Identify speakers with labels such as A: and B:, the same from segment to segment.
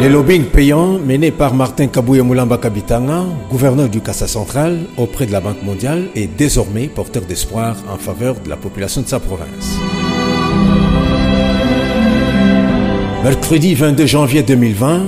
A: Les lobbying payants menés par Martin Kabouya Moulamba Kabitanga, gouverneur du Kassa central auprès de la Banque mondiale, est désormais porteur d'espoir en faveur de la population de sa province. Mercredi 22 janvier 2020,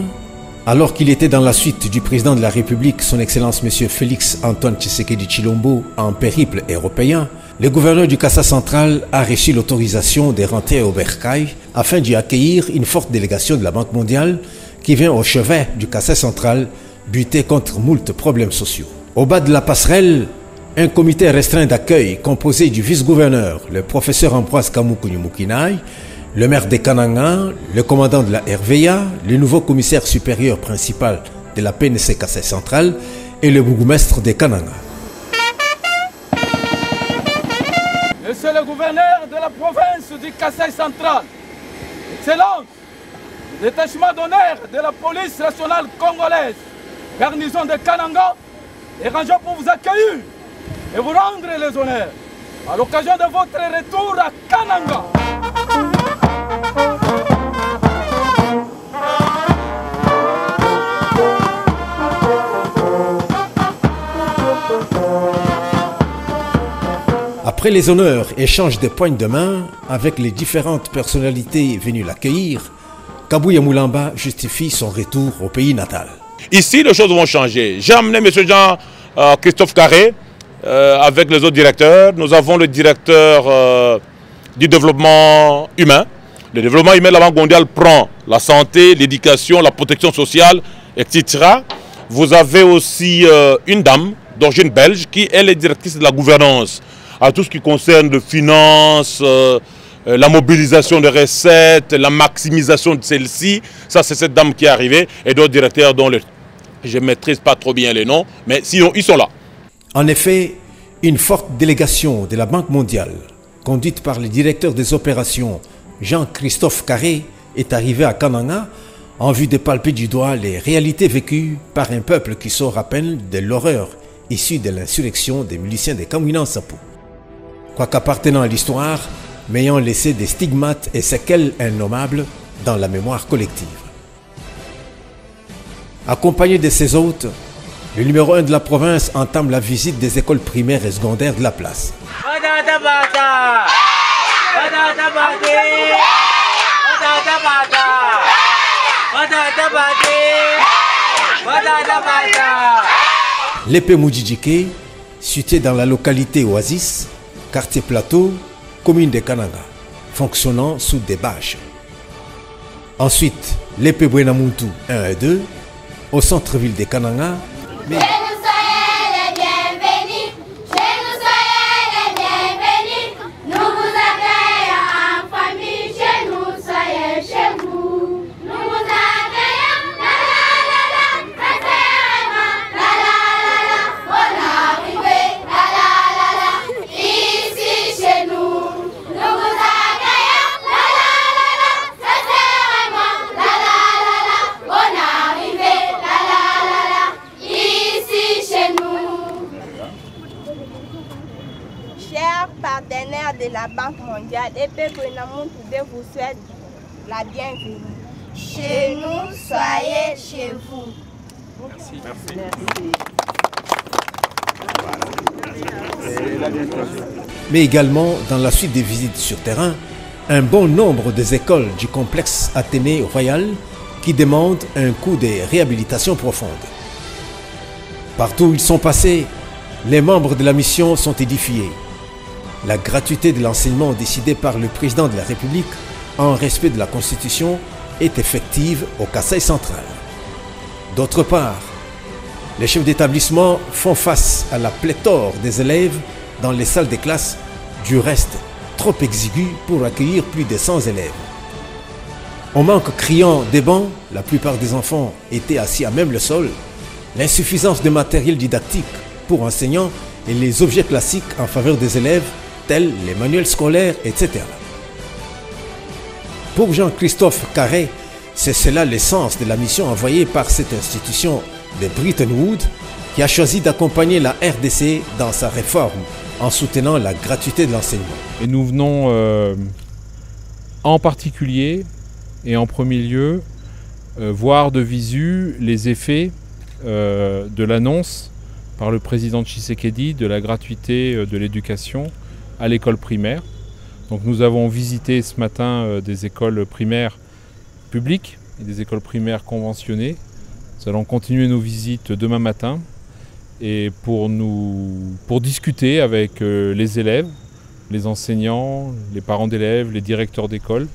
A: alors qu'il était dans la suite du président de la République, son Excellence M. Félix Antoine Tshisekedi Tshilombo, en périple européen, le gouverneur du Kassa central a reçu l'autorisation de rentrer au Bercail afin d'y accueillir une forte délégation de la Banque mondiale qui vient au chevet du Kassa central buter contre moult problèmes sociaux. Au bas de la passerelle, un comité restreint d'accueil composé du vice-gouverneur, le professeur Ambroise Kamoukounimukinai, le maire de Kananga, le commandant de la RVA, le nouveau commissaire supérieur principal de la PNC Kassa central et le bourgmestre de Kananga.
B: Monsieur le gouverneur de la province du Kassa central, Excellence, le détachement d'honneur de la police nationale congolaise, garnison de Kananga, est rangé pour vous accueillir et vous rendre les honneurs à l'occasion de votre retour à Kananga.
A: Après les honneurs et échange de poignes de main avec les différentes personnalités venues l'accueillir, Kabouya Moulamba justifie son retour au pays natal.
C: Ici, les choses vont changer. J'ai amené M. Jean-Christophe Carré avec les autres directeurs. Nous avons le directeur du développement humain. Le développement humain, la Banque mondiale prend la santé, l'éducation, la protection sociale, etc. Vous avez aussi une dame d'origine belge qui est la directrice de la gouvernance à tout ce qui concerne les finances, la mobilisation des recettes, la maximisation de celles-ci. Ça, c'est cette dame qui est arrivée et d'autres directeurs dont je ne maîtrise pas trop bien les noms, mais sinon, ils sont là.
A: En effet, une forte délégation de la Banque mondiale, conduite par le directeur des opérations Jean-Christophe Carré, est arrivée à Kananga en vue de palper du doigt les réalités vécues par un peuple qui sort à peine de l'horreur issue de l'insurrection des miliciens de Kamwina Nsapu. Quoiqu'appartenant à l'histoire, mais ayant laissé des stigmates et séquelles innommables dans la mémoire collective. Accompagné de ses hôtes, le numéro 1 de la province entame la visite des écoles primaires et secondaires de la place. L'épée Moudjidjike, située dans la localité Oasis, quartier Plateau, commune de Kananga, fonctionnant sous des bâches. Ensuite, l'épée Bwenamuntu 1 et 2, au centre-ville de Kananga. Mais...
D: Partenaire de la Banque mondiale, Épée Bwenamuntu vous souhaite la bienvenue. Chez nous, soyez chez vous.
C: Merci.
A: Mais également, dans la suite des visites sur terrain, un bon nombre des écoles du complexe Athénée Royal qui demandent un coup de réhabilitation profonde. Partout où ils sont passés, les membres de la mission sont édifiés. La gratuité de l'enseignement décidée par le président de la République en respect de la Constitution est effective au Kasaï central. D'autre part, les chefs d'établissement font face à la pléthore des élèves dans les salles de classe, du reste trop exiguës pour accueillir plus de 100 élèves. Au manque criant des bancs, la plupart des enfants étaient assis à même le sol, l'insuffisance de matériel didactique pour enseignants et les objets classiques en faveur des élèves tels les manuels scolaires, etc. Pour Jean-Christophe Carré, c'est cela l'essence de la mission envoyée par cette institution de Bretton Woods qui a choisi d'accompagner la RDC dans sa réforme en soutenant la gratuité de l'enseignement.
E: Et nous venons en particulier et en premier lieu voir de visu les effets de l'annonce par le président Tshisekedi de la gratuité de l'éducation à l'école primaire. Donc nous avons visité ce matin des écoles primaires publiques et des écoles primaires conventionnées. Nous allons continuer nos visites demain matin et pour discuter avec les élèves, les enseignants, les parents d'élèves, les directeurs d'école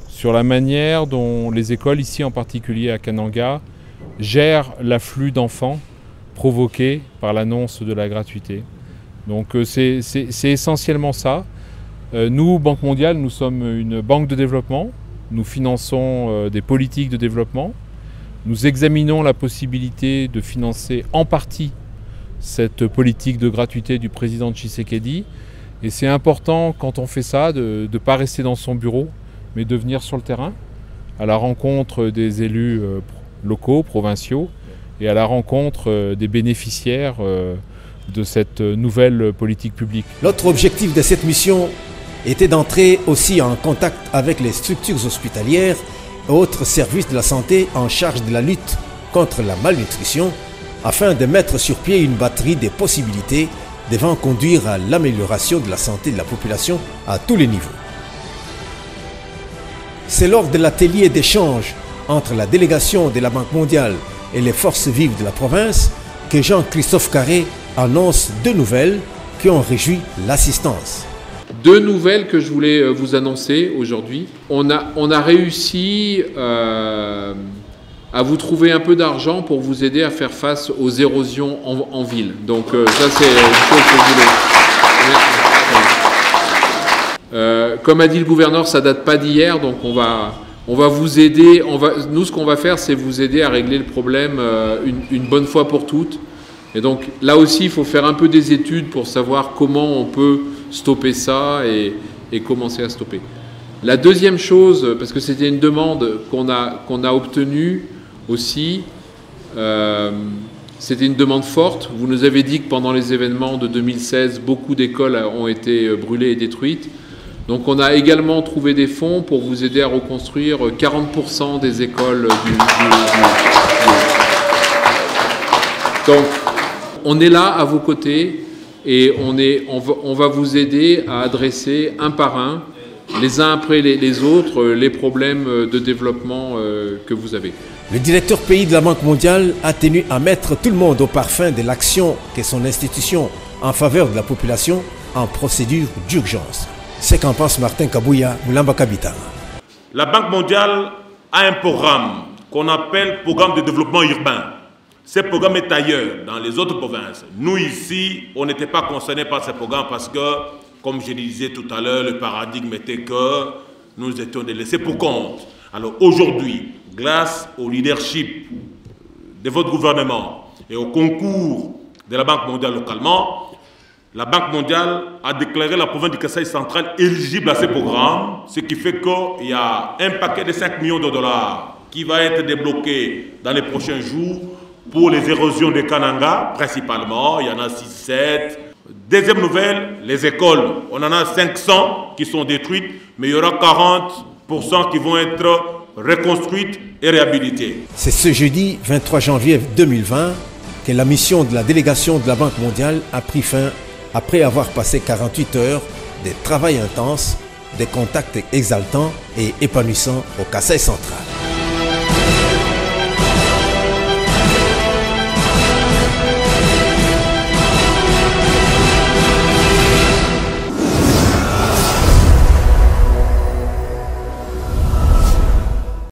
E: sur la manière dont les écoles, ici en particulier à Kananga, gèrent l'afflux d'enfants provoqué par l'annonce de la gratuité. Donc c'est essentiellement ça. Nous, Banque mondiale, nous sommes une banque de développement. Nous finançons des politiques de développement. Nous examinons la possibilité de financer en partie cette politique de gratuité du président Tshisekedi. Et c'est important quand on fait ça de ne pas rester dans son bureau, mais de venir sur le terrain, à la rencontre des élus locaux, provinciaux, et à la rencontre des bénéficiaires de cette nouvelle politique publique.
A: L'autre objectif de cette mission était d'entrer aussi en contact avec les structures hospitalières et autres services de la santé en charge de la lutte contre la malnutrition, afin de mettre sur pied une batterie des possibilités devant conduire à l'amélioration de la santé de la population à tous les niveaux. C'est lors de l'atelier d'échange entre la délégation de la Banque mondiale et les forces vives de la province que Jean-Christophe Carré annonce deux nouvelles qui ont réjoui l'assistance.
E: Deux nouvelles que je voulais vous annoncer aujourd'hui. On a réussi à vous trouver un peu d'argent pour vous aider à faire face aux érosions en ville. Donc ça c'est une chose que je voulais. Comme a dit le gouverneur, ça date pas d'hier, donc on va vous aider. Nous, ce qu'on va faire, c'est vous aider à régler le problème une bonne fois pour toutes. Et donc là aussi, il faut faire un peu des études pour savoir comment on peut stopper ça et commencer à stopper. La deuxième chose, parce que c'était une demande qu'on a obtenue aussi, c'était une demande forte. Vous nous avez dit que pendant les événements de 2016, beaucoup d'écoles ont été brûlées et détruites. Donc on a également trouvé des fonds pour vous aider à reconstruire 40% des écoles Donc on est là à vos côtés et on va vous aider à adresser un par un, les uns après les autres, les problèmes de développement que vous avez.
A: Le directeur pays de la Banque mondiale a tenu à mettre tout le monde au parfum de l'action qu'est son institution en faveur de la population en procédure d'urgence. C'est qu'en pense Martin Kabouya, Moulamba Kabita.
C: La Banque mondiale a un programme qu'on appelle Programme de développement urbain. Ce programme est ailleurs, dans les autres provinces. Nous, ici, on n'était pas concernés par ce programme parce que, comme je le disais tout à l'heure, le paradigme était que nous étions laissés pour compte. Alors aujourd'hui, grâce au leadership de votre gouvernement et au concours de la Banque mondiale localement, la Banque mondiale a déclaré la province du Kasaï central éligible à ce programme, ce qui fait qu'il y a un paquet de 5 millions de dollars qui va être débloqué dans les prochains jours pour les érosions de Kananga, principalement. Il y en a 6-7. Deuxième nouvelle, les écoles. On en a 500 qui sont détruites, mais il y aura 40% qui vont être reconstruites et réhabilitées.
A: C'est ce jeudi 23 janvier 2020 que la mission de la délégation de la Banque mondiale a pris fin après avoir passé 48 heures de travail intense, de contacts exaltants et épanouissants au Kasaï central.